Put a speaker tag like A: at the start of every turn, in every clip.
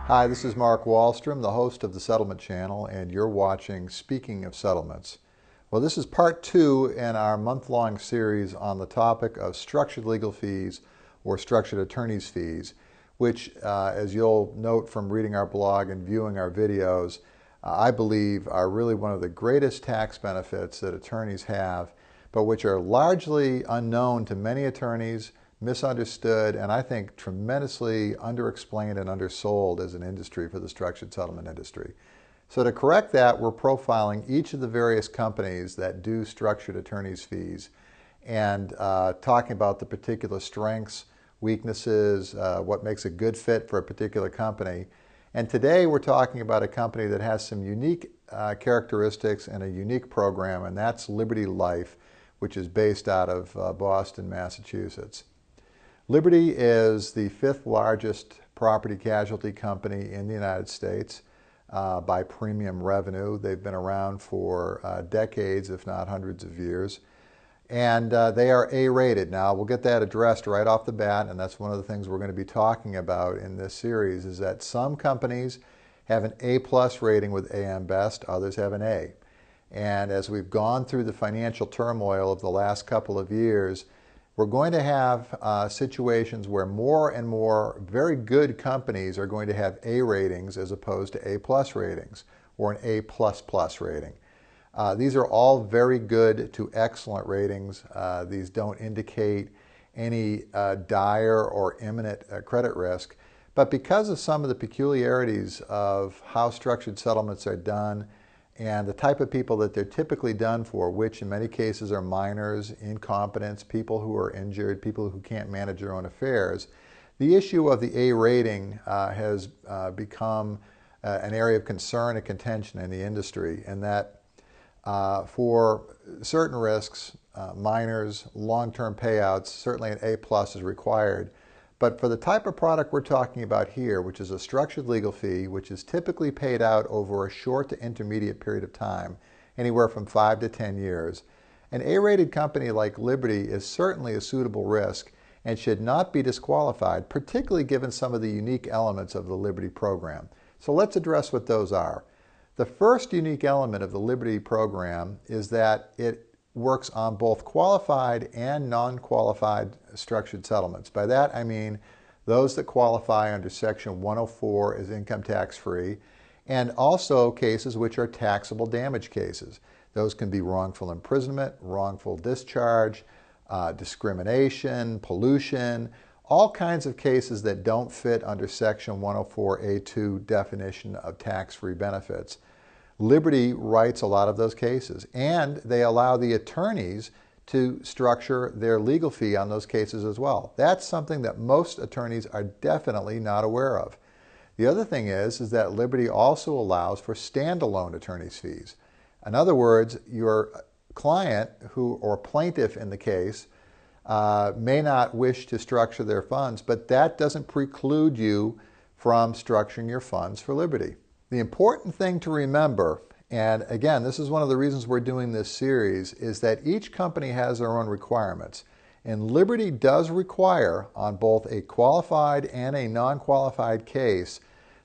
A: Hi, this is Mark Wallstrom, the host of the Settlement Channel, and you're watching Speaking of Settlements. Well, this is part two in our month-long series on the topic of structured legal fees or structured attorney's fees, which, as you'll note from reading our blog and viewing our videos, I believe are really one of the greatest tax benefits that attorneys have, but which are largely unknown to many attorneys, misunderstood, and I think tremendously underexplained and undersold as an industry for the structured settlement industry. So to correct that, we're profiling each of the various companies that do structured attorney's fees and talking about the particular strengths, weaknesses, what makes a good fit for a particular company. And today we're talking about a company that has some unique characteristics and a unique program, and that's Liberty Life, which is based out of Boston, Massachusetts. Liberty is the fifth largest property casualty company in the United States by premium revenue. They've been around for decades, if not hundreds of years. And they are A-rated. Now, we'll get that addressed right off the bat, and that's one of the things we're going to be talking about in this series, is that some companies have an A-plus rating with AM Best, others have an A. And as we've gone through the financial turmoil of the last couple of years, we're going to have situations where more and more very good companies are going to have A ratings as opposed to A-plus ratings or an A++ rating. These are all very good to excellent ratings. These don't indicate any dire or imminent credit risk. But because of some of the peculiarities of how structured settlements are done and the type of people that they're typically done for, which in many cases are minors, incompetents, people who are injured, people who can't manage their own affairs, the issue of the A rating has become an area of concern and contention in the industry, and that for certain risks, minors, long-term payouts, certainly an A+ is required. But for the type of product we're talking about here, which is a structured legal fee, which is typically paid out over a short to intermediate period of time, anywhere from 5 to 10 years, an A-rated company like Liberty is certainly a suitable risk and should not be disqualified, particularly given some of the unique elements of the Liberty program. So let's address what those are. The first unique element of the Liberty program is that it works on both qualified and non-qualified structured settlements. By that I mean those that qualify under Section 104 as income tax free, and also cases which are taxable damage cases. Those can be wrongful imprisonment, wrongful discharge, discrimination, pollution, all kinds of cases that don't fit under Section 104A2 definition of tax-free benefits. Liberty writes a lot of those cases, and they allow the attorneys to structure their legal fee on those cases as well. That's something that most attorneys are definitely not aware of. The other thing is that Liberty also allows for standalone attorney's fees. In other words, your client or plaintiff in the case may not wish to structure their funds, but that doesn't preclude you from structuring your funds for Liberty. The important thing to remember, and again, this is one of the reasons we're doing this series, is that each company has their own requirements. And Liberty does require on both a qualified and a non-qualified case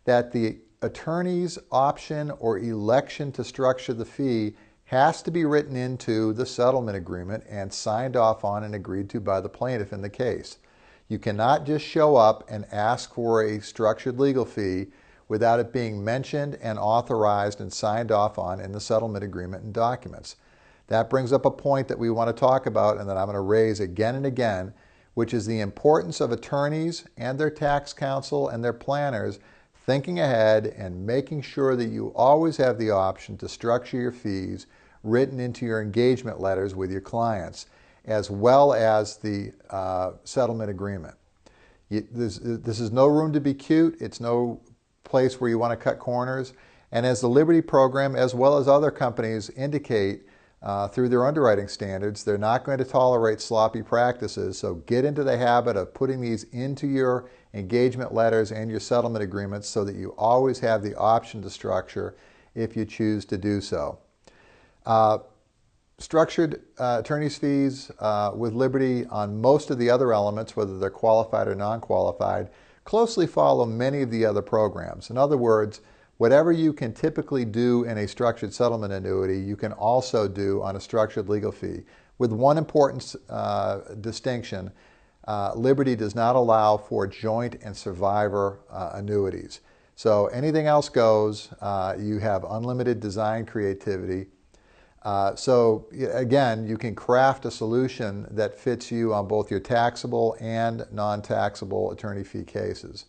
A: that the attorney's option or election to structure the fee has to be written into the settlement agreement and signed off on and agreed to by the plaintiff in the case. You cannot just show up and ask for a structured legal fee without it being mentioned and authorized and signed off on in the settlement agreement and documents. That brings up a point that we want to talk about and that I'm going to raise again and again, which is the importance of attorneys and their tax counsel and their planners thinking ahead and making sure that you always have the option to structure your fees written into your engagement letters with your clients, as well as the settlement agreement. This is no room to be cute. It's no place where you want to cut corners. And as the Liberty program, as well as other companies indicate through their underwriting standards, they're not going to tolerate sloppy practices. So get into the habit of putting these into your engagement letters and your settlement agreements so that you always have the option to structure if you choose to do so. Structured attorney's fees with Liberty on most of the other elements, whether they're qualified or non-qualified, closely follow many of the other programs. In other words, whatever you can typically do in a structured settlement annuity, you can also do on a structured legal fee. With one important distinction, Liberty does not allow for joint and survivor annuities. So anything else goes. You have unlimited design creativity. So again, you can craft a solution that fits you on both your taxable and non-taxable attorney fee cases.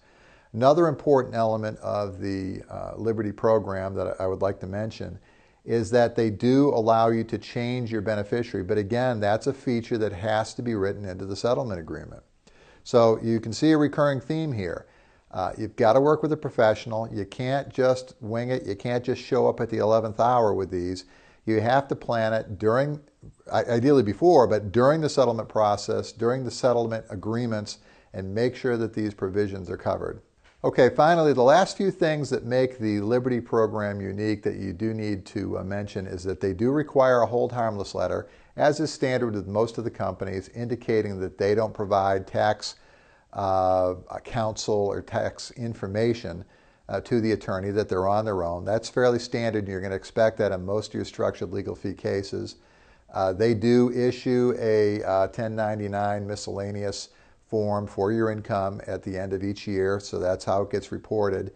A: Another important element of the Liberty program that I would like to mention is that they do allow you to change your beneficiary. But again, that's a feature that has to be written into the settlement agreement. So you can see a recurring theme here. You've got to work with a professional. You can't just wing it. You can't just show up at the 11th hour with these. You have to plan it during, ideally before, but during the settlement process, during the settlement agreements, and make sure that these provisions are covered. Okay, finally, the last few things that make the Liberty program unique that you do need to mention is that they do require a hold harmless letter, as is standard with most of the companies, indicating that they don't provide tax counsel or tax information to the attorney, that they're on their own. That's fairly standard, and you're going to expect that in most of your structured legal fee cases. They do issue a 1099 miscellaneous form for your income at the end of each year, so that's how it gets reported.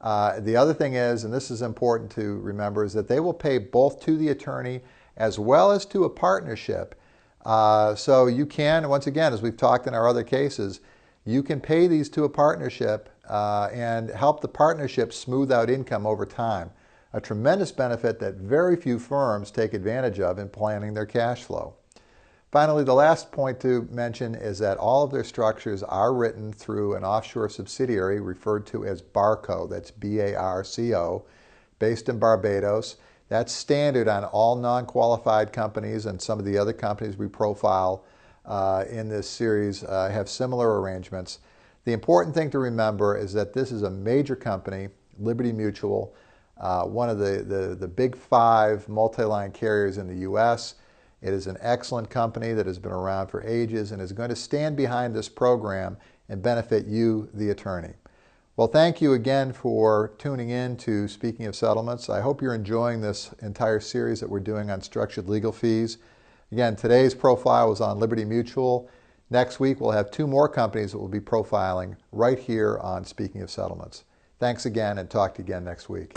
A: The other thing is, and this is important to remember, is that they will pay both to the attorney as well as to a partnership. So you can, once again, as we've talked in our other cases, you can pay these to a partnership and help the partnership smooth out income over time. A tremendous benefit that very few firms take advantage of in planning their cash flow. Finally, the last point to mention is that all of their structures are written through an offshore subsidiary referred to as Barco, that's B-A-R-C-O, based in Barbados. That's standard on all non-qualified companies, and some of the other companies we profile in this series have similar arrangements. The important thing to remember is that this is a major company, Liberty Mutual, one of the big 5 multi-line carriers in the U.S. It is an excellent company that has been around for ages and is going to stand behind this program and benefit you, the attorney. Well, thank you again for tuning in to Speaking of Settlements. I hope you're enjoying this entire series that we're doing on structured legal fees. Again, today's profile was on Liberty Mutual. Next week, we'll have 2 more companies that we'll be profiling right here on Speaking of Settlements. Thanks again, and talk to you again next week.